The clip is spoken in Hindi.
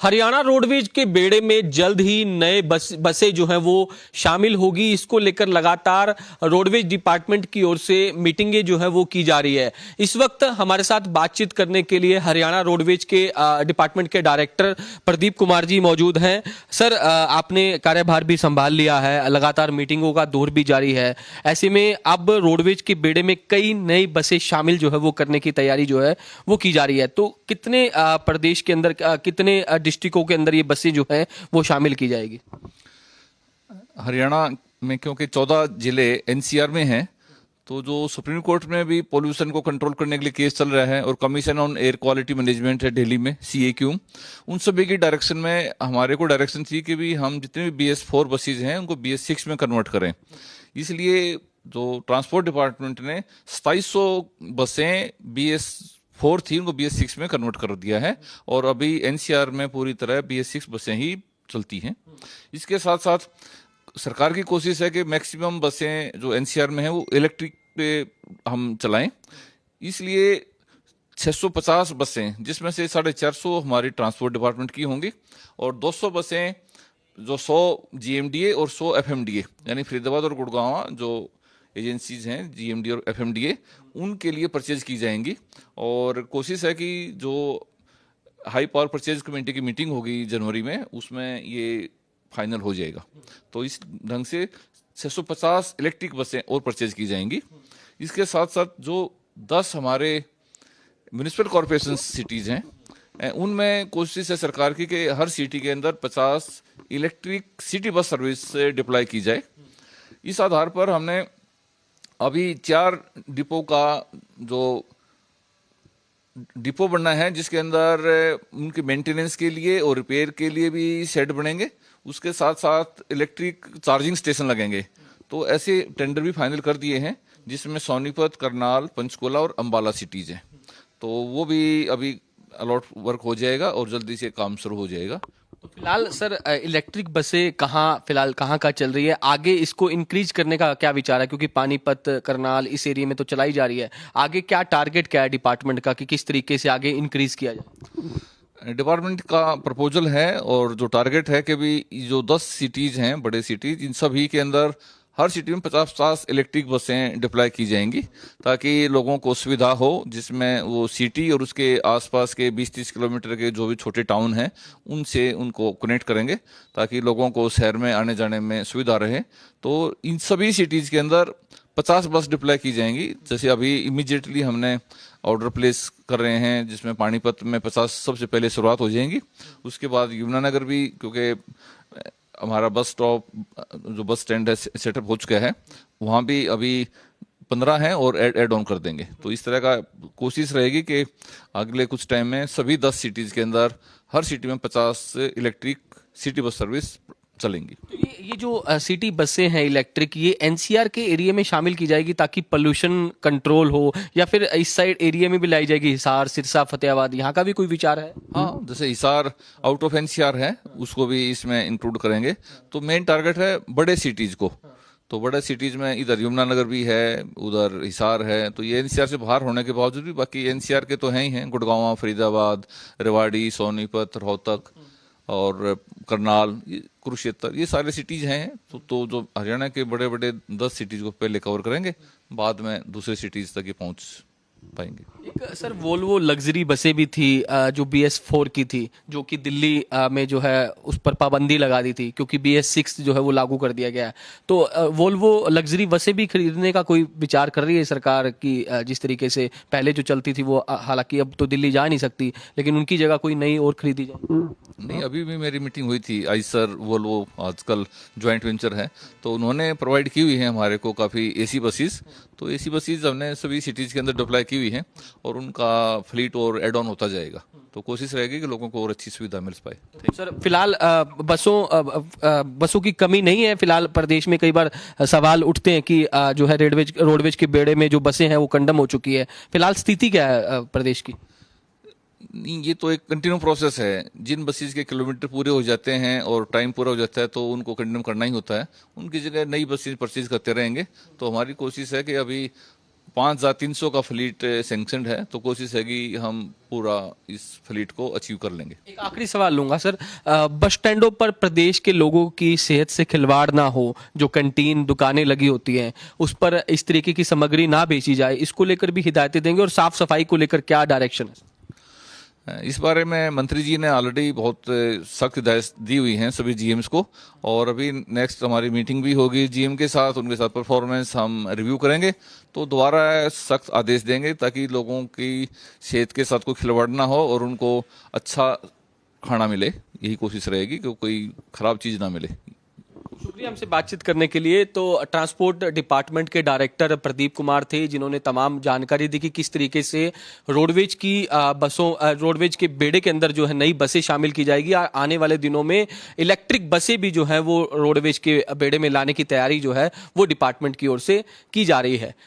हरियाणा रोडवेज के बेड़े में जल्द ही नए बसें जो हैं वो शामिल होगी। इसको लेकर लगातार रोडवेज डिपार्टमेंट की ओर से मीटिंगें जो है वो की जा रही है। इस वक्त हमारे साथ बातचीत करने के लिए हरियाणा रोडवेज के डिपार्टमेंट के डायरेक्टर प्रदीप कुमार जी मौजूद हैं। सर, आपने कार्यभार भी संभाल लिया है, लगातार मीटिंगों का दौर भी जारी है। ऐसे में अब रोडवेज के बेड़े में कई नई बसें शामिल जो है वो करने की तैयारी जो है वो की जा रही है। तो कितने प्रदेश के अंदर कितने डिस्ट्रिक्टों के अंदर ये बसें जो है वो शामिल की जाएगी? हरियाणा में क्योंकि 14 जिले एनसीआर में हैं, तो जो सुप्रीम कोर्ट में भी पोल्यूशन को कंट्रोल करने के लिए केस चल रहा है और commission on air quality management है दिल्ली में, CAQ, उन सभी की डायरेक्शन में हमारे को डायरेक्शन थी कि भी हम जितने भी BS4 बसेज हैं उनको BS6 में कन्वर्ट करें। इसलिए जो ट्रांसपोर्ट डिपार्टमेंट ने 2700 बसें BS4 थी उनको BS6 में कन्वर्ट कर दिया है और अभी एनसीआर में पूरी तरह BS6 बसें ही चलती हैं। इसके साथ साथ सरकार की कोशिश है कि मैक्सिमम बसें जो एनसीआर में है वो इलेक्ट्रिक पे हम चलाएं। इसलिए 650 बसें, जिसमें से 450 हमारी ट्रांसपोर्ट डिपार्टमेंट की होंगी और 200 बसें जो 100 GMDA और 100 FMDA यानी फरीदाबाद और गुड़गांव जो एजेंसीज हैं GMDA और FMDA उनके लिए परचेज की जाएंगी। और कोशिश है कि जो हाई पावर परचेज कमेटी की मीटिंग होगी जनवरी में, उसमें ये फाइनल हो जाएगा। तो इस ढंग से 650 इलेक्ट्रिक बसें और परचेज की जाएंगी। इसके साथ साथ जो 10 हमारे म्यूनिसिपल कॉरपोरेशन सिटीज हैं उनमें कोशिश है सरकार की कि हर सिटी के अंदर 50 electric city bus service deploy की जाए। इस आधार पर हमने अभी 4 डिपो का जो डिपो बनना है, जिसके अंदर उनके मेंटेनेंस के लिए और रिपेयर के लिए भी शेड बनेंगे, उसके साथ साथ इलेक्ट्रिक चार्जिंग स्टेशन लगेंगे। तो ऐसे टेंडर भी फाइनल कर दिए हैं, जिसमें सोनीपत, करनाल, पंचकुला और अंबाला सिटीज हैं। तो वो भी अभी अलॉट वर्क हो जाएगा और जल्दी से काम शुरू हो जाएगा। तो फिलहाल सर, इलेक्ट्रिक बसें कहाँ का चल रही है? आगे इसको इंक्रीज करने का क्या विचार है? क्योंकि पानीपत, करनाल इस एरिया में तो चलाई जा रही है। आगे क्या टारगेट क्या है डिपार्टमेंट का कि किस तरीके से आगे इंक्रीज किया जाए? डिपार्टमेंट का प्रपोजल है और जो टारगेट है कि भी जो 10 सिटीज हैं, बड़े सिटीज, इन सभी के अंदर हर सिटी में 50-50 इलेक्ट्रिक बसें डिप्लॉय की जाएंगी, ताकि लोगों को सुविधा हो, जिसमें वो सिटी और उसके आसपास के 20-30 किलोमीटर के जो भी छोटे टाउन हैं उनसे उनको कनेक्ट करेंगे, ताकि लोगों को शहर में आने जाने में सुविधा रहे। तो इन सभी सिटीज के अंदर 50 बस डिप्लॉय की जाएंगी। जैसे अभी इमीडिएटली हमने ऑर्डर प्लेस कर रहे हैं, जिसमें पानीपत में 50 सबसे पहले शुरुआत हो जाएंगी। उसके बाद यमुनानगर भी, क्योंकि हमारा बस स्टॉप जो बस स्टैंड है सेटअप हो चुका है, वहाँ भी अभी 15 हैं और एड ऑन कर देंगे। तो इस तरह का कोशिश रहेगी कि अगले कुछ टाइम में सभी 10 सिटीज के अंदर हर सिटी में 50 इलेक्ट्रिक सिटी बस सर्विस चलेंगी। तो ये जो सिटी बसें हैं इलेक्ट्रिक, ये एनसीआर के एरिया में शामिल की जाएगी ताकि पोल्यूशन कंट्रोल हो, या फिर इस साइड एरिया में भी लाई जाएगी? हिसार, सिरसा, फतेहाबाद, यहाँ का भी कोई विचार है? हाँ, जैसे हिसार आउट ऑफ एनसीआर है, उसको भी इसमें इंक्लूड करेंगे। तो मेन टारगेट है बड़े सिटीज को। तो बड़े सिटीज में इधर यमुनानगर भी है, उधर हिसार है, तो ये एनसीआर से बाहर होने के बावजूद भी बाकी एनसीआर के तो हैं ही हैं। गुड़गांव, फरीदाबाद, रेवाड़ी, सोनीपत, रोहतक और करनाल, कुरुक्षेत्र, ये सारे सिटीज हैं। तो जो हरियाणा के बड़े बड़े 10 सिटीज को पहले कवर करेंगे, बाद में दूसरे सिटीज तक ये पहुंच पाएंगे। एक सर वोल्वो लग्जरी बसें भी थी जो BS4 की थी, जो कि दिल्ली में जो है उस पर पाबंदी लगा दी थी क्योंकि BS6 जो है वो लागू कर दिया गया है। तो वोल्वो लग्जरी बसें भी खरीदने का कोई विचार कर रही है सरकार की? जिस तरीके से पहले जो चलती थी वो, हालांकि अब तो दिल्ली जा नहीं सकती, लेकिन उनकी जगह कोई नई और खरीदी जाए? नहीं, अभी भी मेरी मीटिंग हुई थी। आइसर वोल्वो आजकल ज्वाइंट वेंचर है, तो उन्होंने प्रोवाइड की हुई है हमारे को काफ़ी AC बसेस। तो AC बसेस हमने सभी सिटीज़ के अंदर डिप्लॉय की हुई हैं और उनका फ्लीट और एड ऑन होता जाएगा। तो कोशिश रहेगी कि लोगों को और अच्छी सुविधा मिल पाए। सर, फिलहाल बसों की कमी नहीं है। फिलहाल प्रदेश में कई बार सवाल उठते हैं कि जो है रोडवेज के बेड़े में जो बसें हैं वो कंडम हो चुकी है। फिलहाल स्थिति क्या है प्रदेश की? ये तो एक कंटिन्यू प्रोसेस है। जिन बसेस के किलोमीटर पूरे हो जाते हैं और टाइम पूरा हो जाता है तो उनको कंडेम करना ही होता है। उनकी जगह नई बसेस परचेज करते रहेंगे। तो हमारी कोशिश है कि अभी 5300 का फ्लीट सैंक्शनड है, तो कोशिश है कि हम पूरा इस फ्लीट को अचीव कर लेंगे। एक आखिरी सवाल लूंगा सर, बस स्टैंडों पर प्रदेश के लोगों की सेहत से खिलवाड़ ना हो, जो कैंटीन दुकानें लगी होती हैं उस पर इस तरीके की सामग्री ना बेची जाए, इसको लेकर भी हिदायतें देंगे, और साफ सफाई को लेकर क्या डायरेक्शन है? इस बारे में मंत्री जी ने ऑलरेडी बहुत सख्त हिदायत दी हुई हैं सभी जीएम्स को, और अभी नेक्स्ट हमारी मीटिंग भी होगी जीएम के साथ, उनके साथ परफॉर्मेंस हम रिव्यू करेंगे, तो दोबारा सख्त आदेश देंगे ताकि लोगों की सेहत के साथ कोई खिलवाड़ ना हो और उनको अच्छा खाना मिले। यही कोशिश रहेगी कि कोई खराब चीज़ ना मिले। शुक्रिया हमसे बातचीत करने के लिए। तो ट्रांसपोर्ट डिपार्टमेंट के डायरेक्टर प्रदीप कुमार थे, जिन्होंने तमाम जानकारी दी कि किस तरीके से रोडवेज की रोडवेज के बेड़े के अंदर जो है नई बसें शामिल की जाएगी। आने वाले दिनों में इलेक्ट्रिक बसें भी जो है वो रोडवेज के बेड़े में लाने की तैयारी जो है वो डिपार्टमेंट की ओर से की जा रही है।